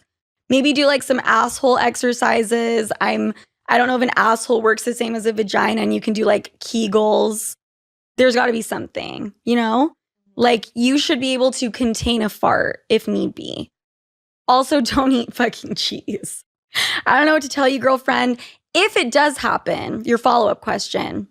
A: Maybe do like some asshole exercises. I don't know if an asshole works the same as a vagina, and you can do like Kegels. There's got to be something, you know? Like you should be able to contain a fart if need be. Also, don't eat fucking cheese. I don't know what to tell you, girlfriend. If it does happen, your follow-up question,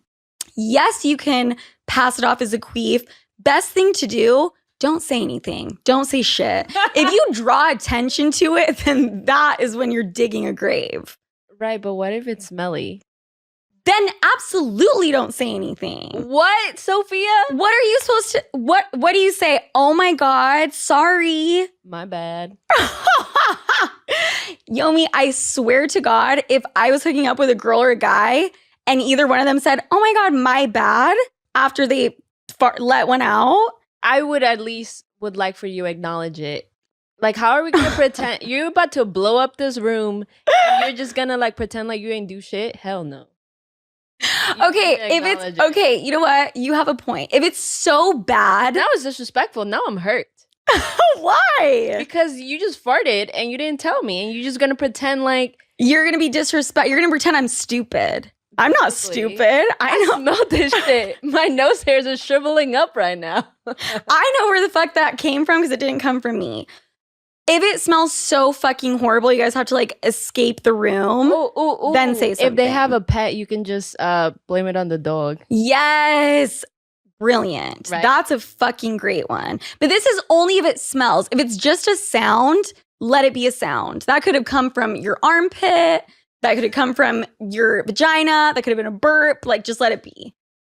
A: yes, you can pass it off as a queef. Best thing to do, don't say anything. Don't say shit. If you draw attention to it, then that is when you're digging a grave.
B: Right, but what if it's smelly?
A: Then absolutely don't say anything.
B: What, Sophia?
A: What are you supposed to, what do you say? Oh my God, sorry.
B: My bad.
A: Yomi, I swear to God, if I was hooking up with a girl or a guy and either one of them said, oh my God, my bad, after they let one out,
B: I would at least would like for you to acknowledge it. Like, how are we gonna pretend you're about to blow up this room and you're just gonna like pretend like you ain't do shit? Hell no.
A: Okay, if it's okay, you know what? You have a point. If it's so bad,
B: that was disrespectful. Now I'm hurt.
A: Why?
B: Because you just farted and you didn't tell me, and you're just gonna pretend like
A: you're gonna be disrespect. You're gonna pretend I'm stupid. I'm not stupid.
B: I smell this shit. My nose hairs are shriveling up right now.
A: I know where the fuck that came from because it didn't come from me. If it smells so fucking horrible, you guys have to like escape the room. Then say something.
B: If they have a pet, you can just blame it on the dog.
A: Yes. Brilliant. Right? That's a fucking great one. But this is only if it smells. If it's just a sound, let it be a sound. That could have come from your armpit. That could have come from your vagina. That could have been a burp. Like, just let it be.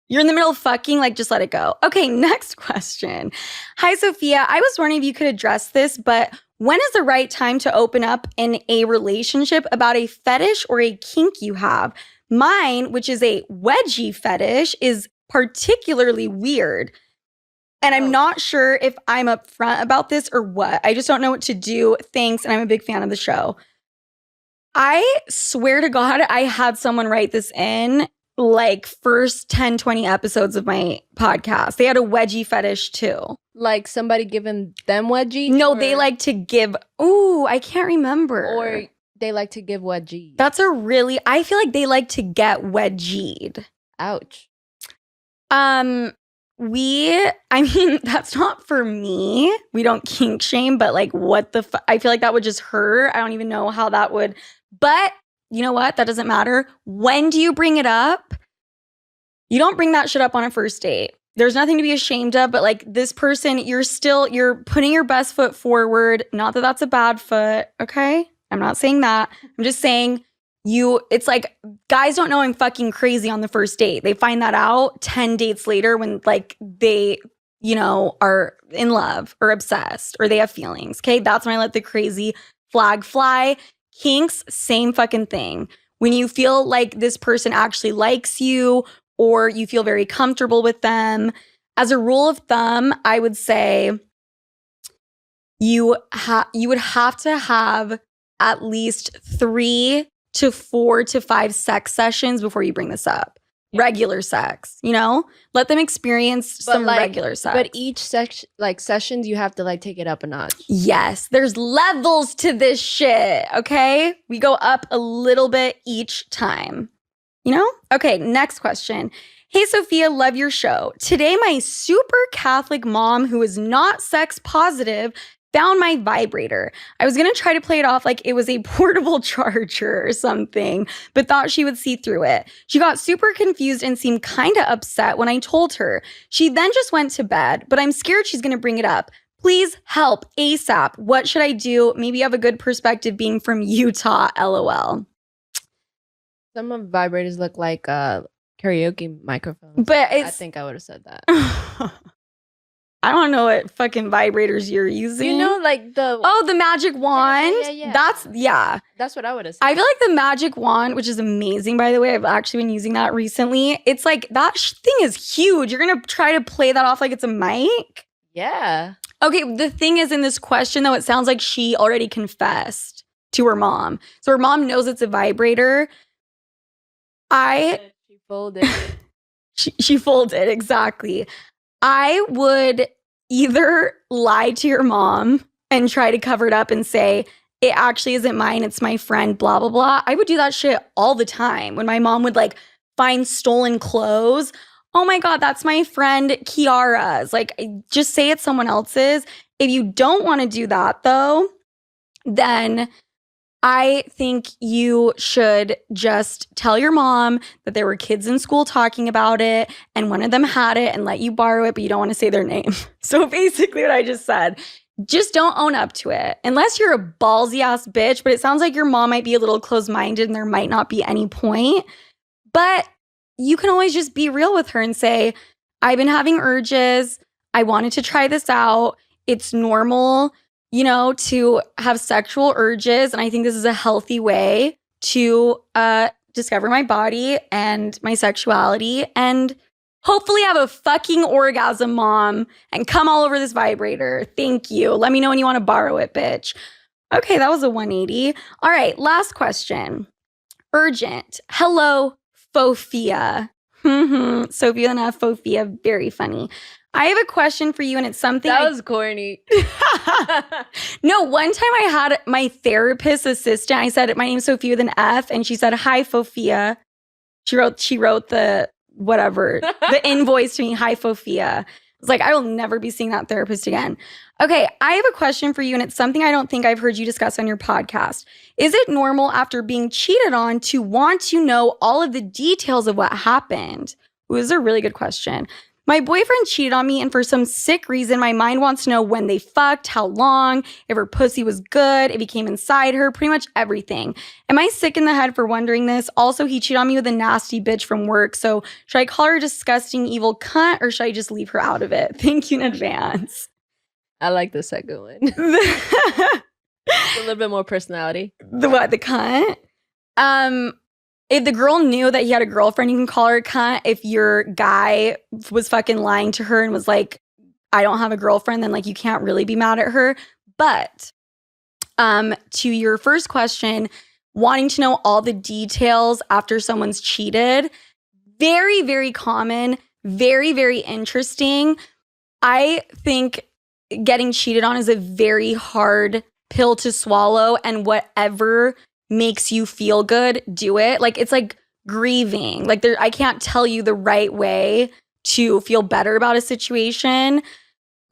A: You're in the middle of fucking, like, just let it go. Okay, next question. Hi, Sophia. I was wondering if you could address this, but when is the right time to open up in a relationship about a fetish or a kink you have? Mine, which is a wedgie fetish, is particularly weird. And I'm not sure if I'm upfront about this or what. I just don't know what to do. Thanks. And I'm a big fan of the show. I swear to God, I had someone write this in like first 10, 20 episodes of my podcast. They had a wedgie fetish too.
B: Like somebody giving them wedgie?
A: No, they like to give. Ooh, I can't remember.
B: Or they like to give wedgie.
A: I feel like they like to get wedgied.
B: Ouch.
A: I mean, that's not for me. We don't kink shame, but like what the I feel like that would just hurt. I don't even know how that would. But you know what? That doesn't matter. When do you bring it up? You don't bring that shit up on a first date. There's nothing to be ashamed of, but like this person, you're putting your best foot forward. Not that that's a bad foot, okay? I'm not saying that. I'm just saying it's like guys don't know I'm fucking crazy on the first date. They find that out 10 dates later when like they, are in love or obsessed or they have feelings, okay? That's when I let the crazy flag fly. Kinks, same fucking thing. When you feel like this person actually likes you or you feel very comfortable with them, as a rule of thumb, I would say you would have to have at least 3 to 4 to 5 sex sessions before you bring this up. Yeah. Regular sex, let them experience some regular sex.
B: But each sessions, you have to like take it up a notch.
A: Yes, there's levels to this shit, okay? We go up a little bit each time, Okay, next question. Hey, Sofia, love your show. Today, my super Catholic mom, who is not sex positive, found my vibrator. I was going to try to play it off like it was a portable charger or something, but thought she would see through it. She got super confused and seemed kind of upset when I told her. She then just went to bed, but I'm scared she's going to bring it up. Please help ASAP. What should I do? Maybe you have a good perspective being from Utah, LOL.
B: Some of vibrators look like karaoke microphones.
A: But
B: I think I would have said that.
A: I don't know what fucking vibrators you're using.
B: Like
A: the magic wand?
B: Yeah.
A: That's
B: what I would have said.
A: I feel like the magic wand, which is amazing, by the way. I've actually been using that recently. It's like, that thing is huge. You're going to try to play that off like it's a mic?
B: Yeah.
A: Okay, the thing is in this question, though, it sounds like she already confessed to her mom. So her mom knows it's a vibrator.
B: She folded.
A: she folded, exactly. I would either lie to your mom and try to cover it up and say, it actually isn't mine, it's my friend, blah, blah, blah. I would do that shit all the time. When my mom would like find stolen clothes, oh my God, that's my friend Kiara's. Like, just say it's someone else's. If you don't want to do that though, then I think you should just tell your mom that there were kids in school talking about it and one of them had it and let you borrow it, but you don't want to say their name. So basically what I just said, just don't own up to it unless you're a ballsy ass bitch. But it sounds like your mom might be a little closed-minded and there might not be any point. But you can always just be real with her and say, I've been having urges. I wanted to try this out. It's normal, to have sexual urges. And I think this is a healthy way to discover my body and my sexuality and hopefully have a fucking orgasm, mom, and come all over this vibrator. Thank you. Let me know when you want to borrow it, bitch. Okay, that was a 180. All right, last question. Urgent. Hello, Sofia. Sofia and Sofia, very funny. I have a question for you, and it's something
B: that was corny.
A: No, one time I had my therapist assistant. I said, my name's Sofia with an F, and she said, hi, Sofia. She wrote the whatever, the invoice to me, hi, Sofia. I was like, I will never be seeing that therapist again. Okay, I have a question for you, and it's something I don't think I've heard you discuss on your podcast. Is it normal after being cheated on to want to know all of the details of what happened? Ooh, this is a really good question. My boyfriend cheated on me, and for some sick reason, my mind wants to know when they fucked, how long, if her pussy was good, if he came inside her, pretty much everything. Am I sick in the head for wondering this? Also, he cheated on me with a nasty bitch from work, so should I call her a disgusting, evil cunt, or should I just leave her out of it? Thank you in advance.
B: I like the second one. A little bit more personality.
A: The what? The cunt? If the girl knew that he had a girlfriend, you can call her a cunt. If your guy was fucking lying to her and was like I don't have a girlfriend, then like you can't really be mad at her. But to your first question, wanting to know all the details after someone's cheated, very, very common, very, very interesting. I think getting cheated on is a very hard pill to swallow, and whatever makes you feel good, do it. Like, it's like grieving. Like, I can't tell you the right way to feel better about a situation.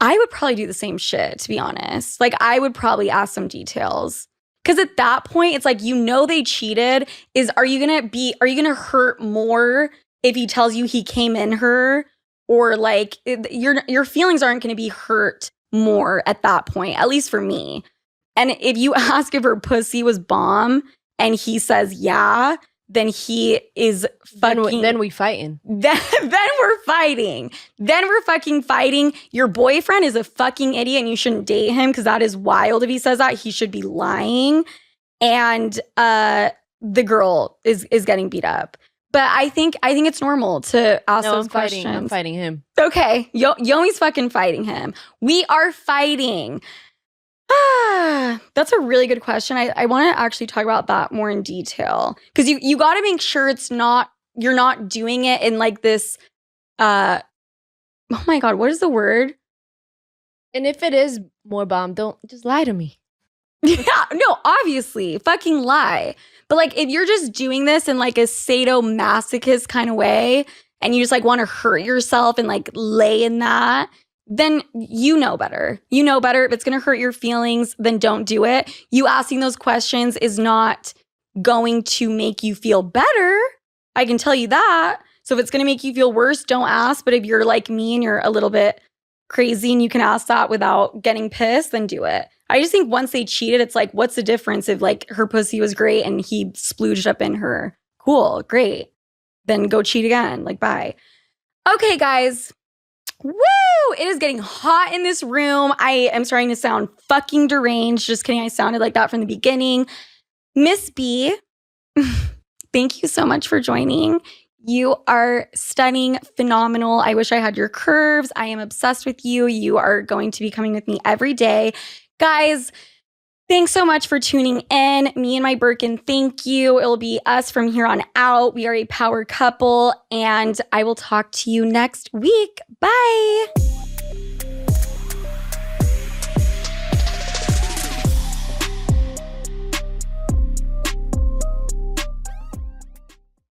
A: I would probably do the same shit, to be honest. Like, I would probably ask some details. Because at that point, it's like, you know they cheated. Are you gonna hurt more if he tells you he came in her? Or like, your feelings aren't gonna be hurt more at that point, at least for me. And if you ask if her pussy was bomb and he says yeah, then he is fucking...
B: Then we fighting.
A: Then we're fighting. Then we're fucking fighting. Your boyfriend is a fucking idiot and you shouldn't date him because that is wild if he says that. He should be lying. And the girl is getting beat up. But I think it's normal to ask those questions.
B: I'm fighting him.
A: Okay. Yomi's fucking fighting him. We are fighting. That's a really good question. I want to actually talk about that more in detail. Because you got to make sure you're not doing it in like this, oh my God, what is the word?
B: And if it is more bomb, don't just lie to me.
A: Yeah, no, obviously, fucking lie. But like, if you're just doing this in like a sadomasochist kind of way, and you just like want to hurt yourself and like lay in that, then you know better. You know better. If it's going to hurt your feelings, then don't do it. You asking those questions is not going to make you feel better. I can tell you that. So if it's going to make you feel worse, don't ask. But if you're like me and you're a little bit crazy and you can ask that without getting pissed, then do it. I just think once they cheated, it's like, what's the difference if like her pussy was great and he splooged up in her? Cool, great. Then go cheat again. Like, bye. Okay, guys. Woo! It is getting hot in this room. I am starting to sound fucking deranged. Just kidding. I sounded like that from the beginning. Miss B, thank you so much for joining. You are stunning, phenomenal. I wish I had your curves. I am obsessed with you. You are going to be coming with me every day. Guys, thanks so much for tuning in. Me and my Birkin, thank you. It will be us from here on out. We are a power couple, and I will talk to you next week. Bye.